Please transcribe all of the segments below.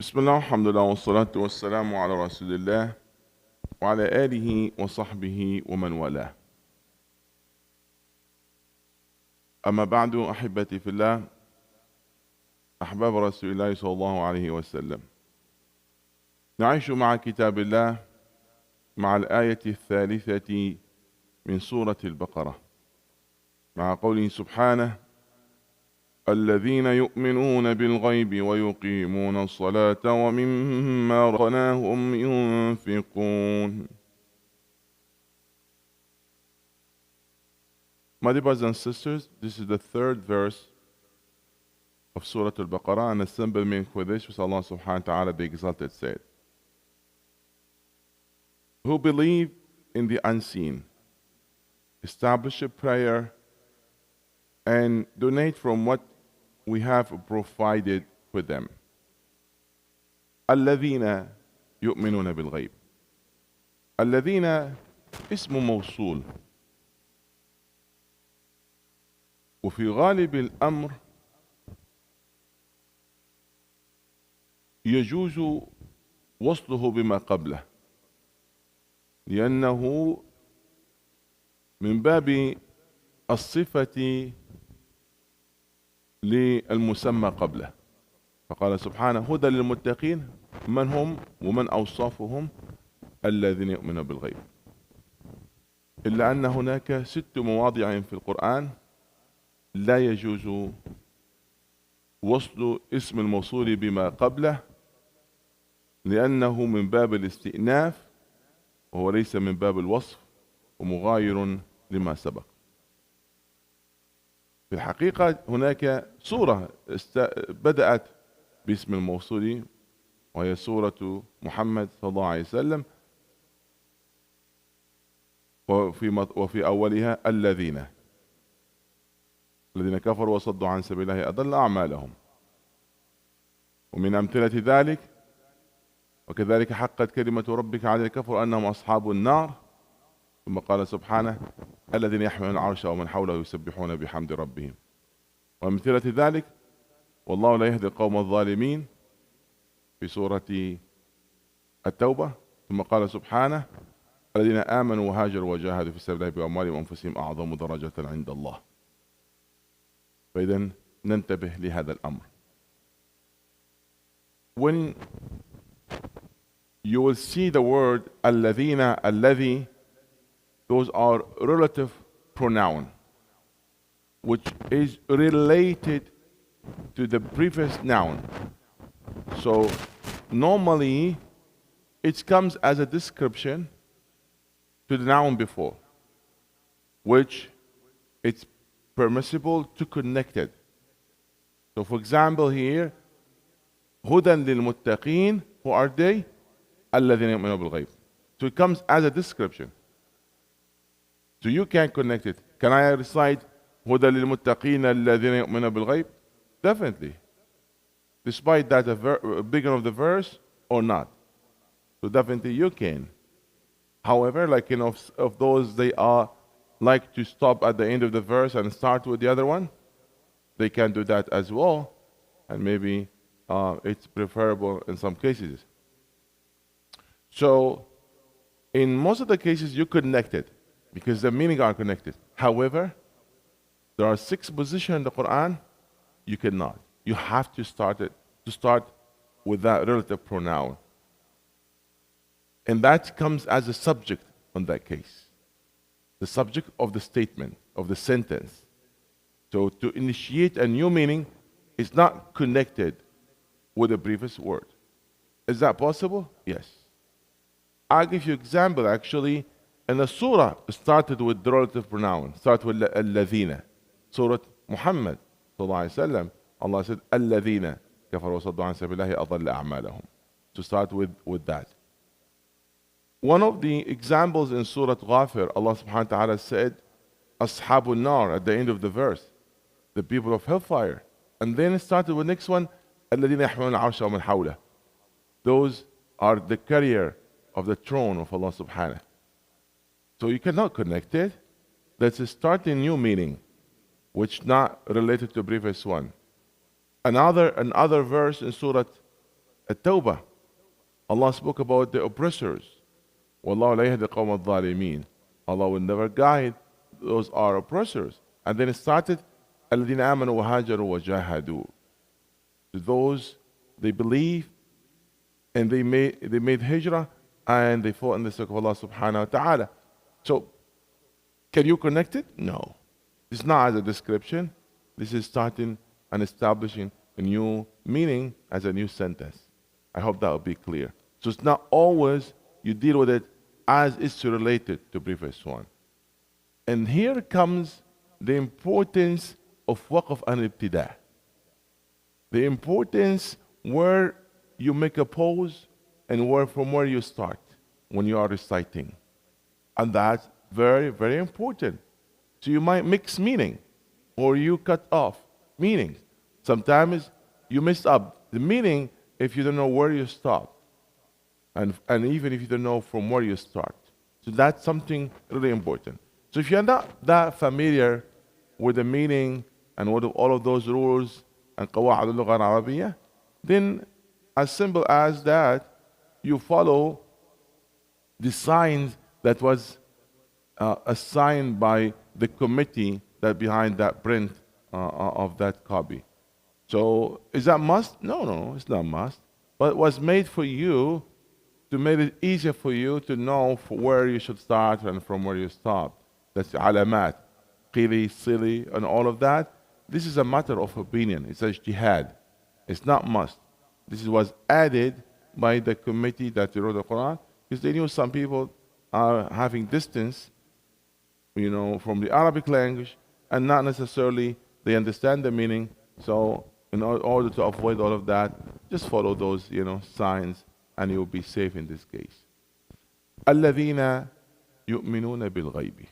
بسم الله والحمد لله والصلاة والسلام على رسول الله وعلى آله وصحبه ومن والاه. أما بعد، أحبتي في الله، أحباب رسول الله صلى الله عليه وسلم، نعيش مع كتاب الله مع الآية الثالثة من سورة البقرة، مع قوله سبحانه: الذين يؤمنون بالغيب ويقيمون الصلاة ومما رزقناهم ينفقون. My dear brothers and sisters, this is the third verse of Surah Al-Baqarah, and the simple meaning for this was Allah subhanahu wa ta'ala the Exalted said, who believe in the unseen, establish a prayer, and donate from what we have provided for them. الذين يؤمنون بالغيب. الذين اسم موصول، وفي غالب الأمر يجوز وصله بما قبله، لأنه من باب الصفة للمسمى قبله. فقال سبحانه: هدى للمتقين، من هم ومن أوصافهم؟ الذين يؤمنون بالغيب. إلا أن هناك 6 مواضع في القرآن لا يجوز وصل اسم الموصول بما قبله، لأنه من باب الاستئناف وهو ليس من باب الوصف، ومغاير لما سبق. في الحقيقة هناك سورة بدأت باسم الموصول، وهي سورة محمد صلى الله عليه وسلم، وفي أولها الذين كفروا وصدوا عن سبيل الله أضل أعمالهم. ومن أمثلة ذلك: وكذلك حقت كلمة ربك على الكفر أنهم أصحاب النار. ثم قال سبحانه: الذين يحملون العرش ومن حوله يسبحون بحمد ربهم. وأمثلة ذلك: والله لا يهدي القوم الظالمين في سورة التوبة. ثم قال سبحانه: الذين آمنوا وهاجروا وجاهدوا في سبيل الله بأموالهم وأنفسهم أعظم درجة عند الله. فإذا ننتبه لهذا الأمر. When you will see the word الذين, الذي, those are relative pronoun which is related to the previous noun. So normally it comes as a description to the noun before, which it's permissible to connect it. So for example here, هدى للمتقين, who are they? الذين يؤمنون بالغيب. So it comes as a description. So you can connect it. Can I recite هدى للمتقين الذين يؤمنون بالغيب? Definitely. Despite that the beginning of the verse or not. So definitely you can. However, like of those they are like to stop at the end of the verse and start with the other one, they can do that as well, and maybe it's preferable in some cases. So in most of the cases you connect it because the meaning are connected. However, there are 6 positions in the Quran you cannot. You have to start with that relative pronoun, and that comes as a subject in that case, the subject of the statement, of the sentence. So to initiate a new meaning is not connected with the previous word. Is that possible? Yes. I'll give you example. Actually, in the surah started with the relative pronoun, start with الذين. Surah Mohammed sallallahu alaihi wasallam, Allah said الذين كفروا وصدوا عن سبيل الله أضل أعمالهم. To start with that. One of the examples in Surah Ghafir, Allah subhanahu wa ta'ala said Ashabun Nar at the end of the verse, the people of hellfire. And then it started with the next one, الذين يحملون العرش ومن حوله. Those are the carrier of the throne of Allah subhanahu. So you cannot connect it. Let's start a new meaning, which not related to the previous one. Another verse in Surah At-Tawbah, Allah spoke about the oppressors. Wallahu la yahdi qawm al-zalimin. Allah will never guide those are oppressors. And then it started, الَّذِينَ آمَنُوا وَهَاجَرُوا وَجَاهَدُوا. To those, they believe and they made hijrah and they fought in the sake of Allah subhanahu wa ta'ala. So, can you connect it? No. It's not as a description. This is starting and establishing a new meaning as a new sentence. I hope that will be clear. So it's not always you deal with it as it's related to previous one. And here comes the importance of waqf and ibtida. The importance where you make a pause and from where you start when you are reciting. And that's very, very important. So you might mix meaning or you cut off meanings. Sometimes you mess up the meaning if you don't know where you stop. And even if you don't know from where you start. So that's something really important. So if you're not that familiar with the meaning and with all of those rules and قواعد اللغة العربية, then as simple as that, you follow the signs that was assigned by the committee that behind that print of that copy. So is that must? No, it's not must. But it was made for you to make it easier for you to know where you should start and from where you stop. That's alamat, qili, silly, and all of that. This is a matter of opinion. It's a ijtihad. It's not must. This was added by the committee that wrote the Quran because they knew some people are having distance, from the Arabic language and not necessarily they understand the meaning. So in order to avoid all of that, just follow those, signs and you'll be safe in this case. الذين يؤمنون بالغيب.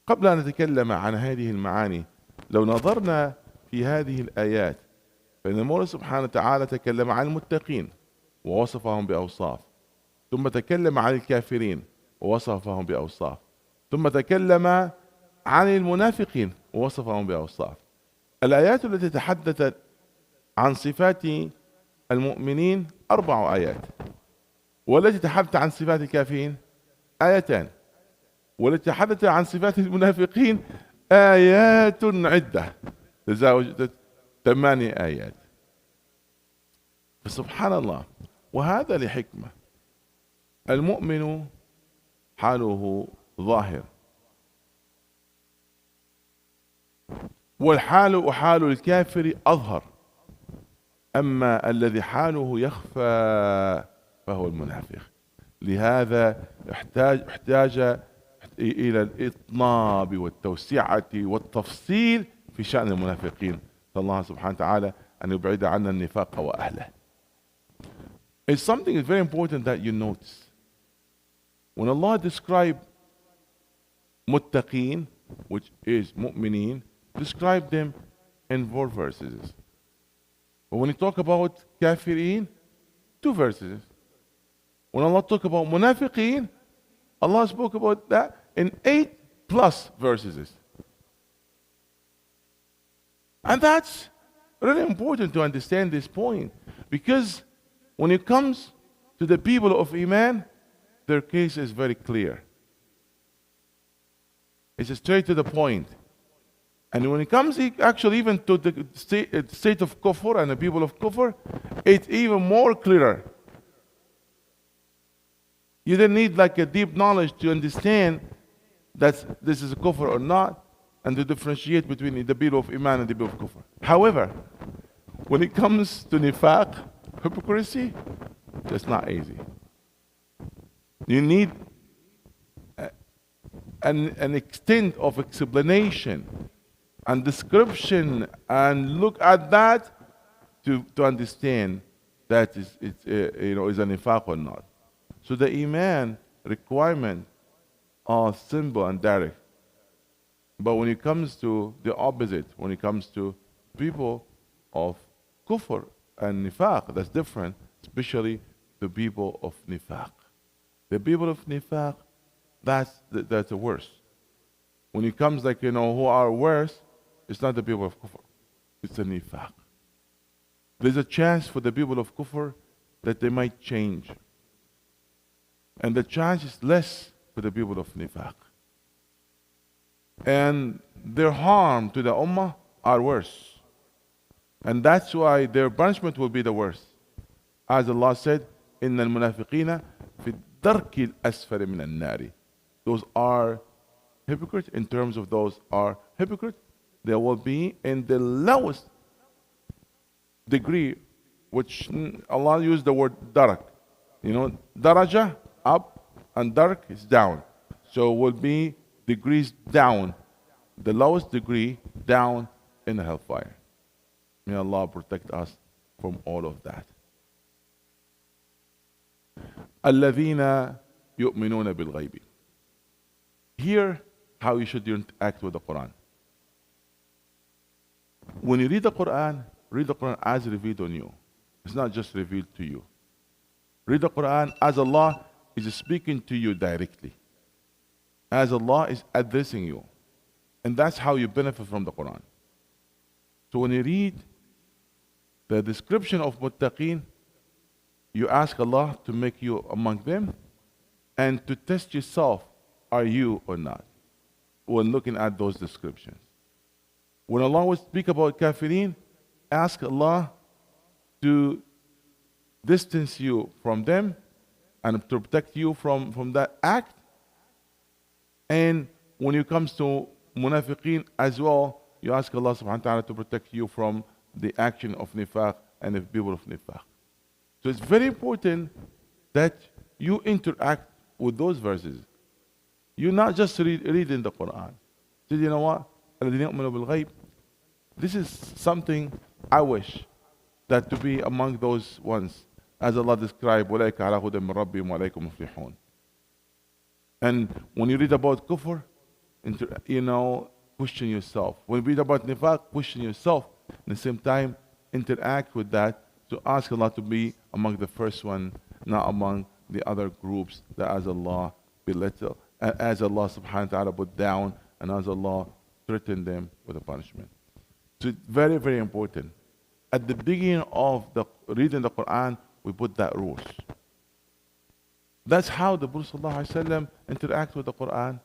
قبل أن نتكلم عن هذه المعاني، لو نظرنا في هذه الآيات فإن المولى سبحانه وتعالى تكلم عن المتقين ووصفهم بأوصاف، ثم تكلم عن الكافرين ووصفهم بأوصاف، ثم تكلم عن المنافقين ووصفهم بأوصاف. الآيات التي تحدثت عن صفات المؤمنين 4 آيات، والتي تحدثت عن صفات الكافرين 2، والتي تحدثت عن صفات المنافقين آيات عدة، تزاوجت 8 آيات. فسبحان الله، وهذا لحكمة. المؤمن حاله ظاهر، والحال حال الكافر أظهر، أما الذي حاله يخفى فهو المنافق. لهذا احتاج إلى الإطناب والتوسعة والتفصيل في شأن المنافقين. الله سبحانه وتعالى أن يبعد عنا النفاق وأهله. It's something that's very important that you notice. When Allah described muttaqeen, which is mu'mineen, describe them in 4 verses. But when you talk about kafirin, 2 verses. When Allah talk about munafiqeen, Allah spoke about that in 8+ verses. And that's really important to understand this point, because when it comes to the people of Iman, their case is very clear. It's straight to the point. And when it comes actually even to the state of kufr and the people of kufr, it's even more clearer. You don't need like a deep knowledge to understand that this is a kufr or not, and to differentiate between the people of Iman and the people of kufr. However, when it comes to nifaq, hypocrisy, that's not easy. You need an extent of explanation and description, and look at that to understand that is a nifaq or not. So the iman requirement are simple and direct. But when it comes to the opposite, when it comes to people of kufr and nifaq, that's different, especially the people of nifaq. The people of nifaq, that's the worst. When it comes who are worse, it's not the people of kufr, it's the nifaq. there's a chance for the people of kufr that they might change. And the chance is less for the people of nifaq. And their harm to the ummah are worse. And that's why their punishment will be the worst. As Allah said, إِنَّ الْمُنَافِقِينَ فِي الدَّرْكِ الْأَسْفَلِ مِنَ النَّارِ. Those are hypocrites. In terms of those are hypocrites, they will be in the lowest degree, which Allah used the word darak. Daraja, up, and darak is down. So will be degrees down, the lowest degree down in the hellfire. May Allah protect us from all of that. الَّذِينَ يُؤْمِنُونَ بِالْغَيْبِ. Here, how you should interact with the Quran. When you read the Quran as revealed on you. It's not just revealed to you. Read the Quran as Allah is speaking to you directly. As Allah is addressing you. And that's how you benefit from the Quran. So when you read the description of muttaqeen, you ask Allah to make you among them and to test yourself, are you or not, when looking at those descriptions. When Allah will speak about kafirin, ask Allah to distance you from them and to protect you from that act. And when it comes to munafiqeen as well, you ask Allah subhanahu wa ta'ala to protect you from the action of nifaq and the people of nifaq. So it's very important that you interact with those verses. You not just reading the Quran. So you know what? الَّذِينَ يُؤْمِنُونَ بِالْغَيْبِ. This is something I wish that to be among those ones, as Allah described, وَلَيْكَ عَلَى هُدًى مِّن رَبِّهِمْ وَعَلَيْكُمْ مُفْلِحُونَ. And when you read about kufr, question yourself. When you read about nifaq, question yourself. At the same time, interact with that to ask Allah to be among the first one, not among the other groups that as Allah belittle, as Allah subhanahu wa ta'ala put down, and as Allah threatened them with a punishment. So it's very, very important. At the beginning of the reading the Quran, we put that rules. That's how the Prophet ﷺ interact with the Quran.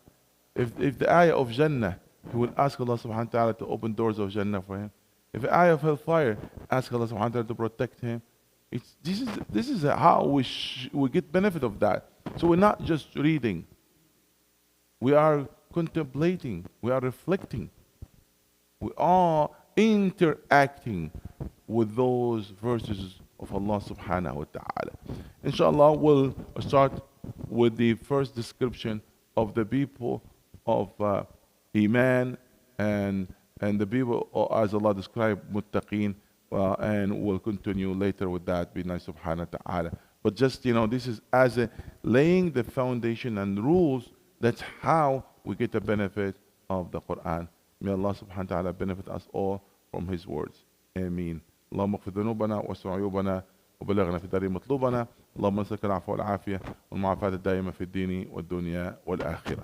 If the ayah of Jannah, he will ask Allah subhanahu wa ta'ala to open doors of Jannah for him. If the ayah of hellfire, ask Allah subhanahu wa ta'ala to protect him. This is how we get benefit of that. So we're not just reading. We are contemplating. We are reflecting. We are interacting with those verses of Allah subhanahu wa ta'ala. Inshallah, we'll start with the first description of the people of Iman and the people as Allah described muttaqeen, and we'll continue later with that bi-Nillahi subhanahu wa ta'ala. But just this is as a laying the foundation and rules. That's how we get the benefit of the Quran. May Allah subhanahu wa ta'ala benefit us all from His words. Ameen. اللهم اغفر ذنوبنا واستر عيوبنا وبلغنا في الدار مطلوبنا اللهم نسألك العفو والعافية والمعافاة الدائمة في الدين والدنيا والآخرة.